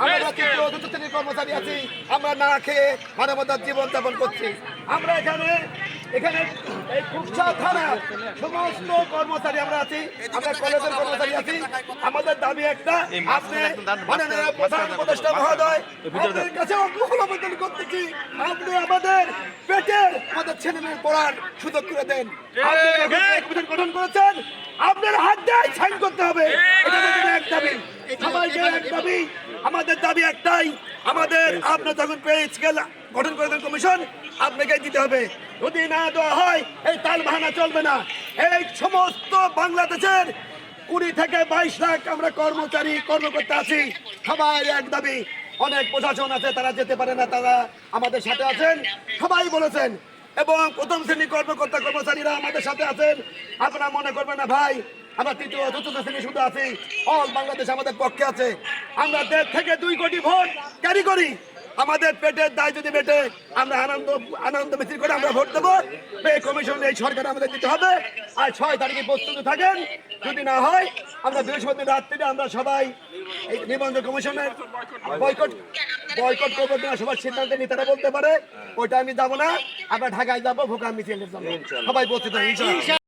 আমরা তৃতীয় চতুর্থ শ্রেণীর কর্মচারী আছি, আমরা না খেয়ে মানবতার জীবন যাপন করছি। আমরা এখানে এই কুকছা থানা সমস্ত কর্মচারী আমরা আছি, আমরা কলেজের কর্মচারী আছি। আমাদের দাবি একটা, আপনি মাননীয় প্রধান উপদেষ্টা মহোদয়, আপনার কাছে আবেদন করতেছি, আপনি আমাদের পেটের আমাদের ছেলে মেয়ে পড়ার সুযোগ করে দেন। আপনি যখন গঠন করেছেন, আপনার হাত দিয়ে সাইন করতে হবে। এটা আমাদের এক দাবি, সবাইকে এক দাবি। আমাদের দাবি একটাই, আমাদের আপনি যখন পে স্কেল গঠন করেছেন কমিশন, আপনাকে দিতে হবে। যদি না দেওয়া হয়, এই তাল বাহানা চলবে না। এই সমস্ত বাংলাদেশের 20 থেকে 22 লাখ আমরা কর্মচারী কর্মকর্তা আছি, সবাই এক দাবি। অনেক প্রশাসন আছে, তারা যেতে পারে না, তারা আমাদের সাথে আছেন, সবাই বলেছেন। এবং প্রথম শ্রেণী কর্মকর্তা কর্মচারীরা আমাদের সাথে আছেন। আপনারা মনে করবেন না ভাই, আমরা তৃতীয় চতুর্থ শ্রেণী শুধু আছি, অল বাংলাদেশ আমাদের পক্ষে আছে। আমরা 1.5 থেকে 2 কোটি ভোট ক্যারি করি। আমাদের পেটের দায় যদি বেটে, আমরা আনন্দ মিছিল করে আমরা ভোট দেবো। পে কমিশন এই সরকার আমাদের দিতে হবে। আর 6 তারিখে প্রস্তুত থাকেন। যদি না হয়, আমরা বৃহস্পতিবার রাত্রিতে আমরা সবাই এই নিবন্ধন কমিশনের বয়কট করবো কিনা সবার সিদ্ধান্ত নিয়ে তারা বলতে পারে। ওইটা আমি যাবো না, আমরা ঢাকায় যাবো ভোকার মিছিলের জন্য। সবাই বলতে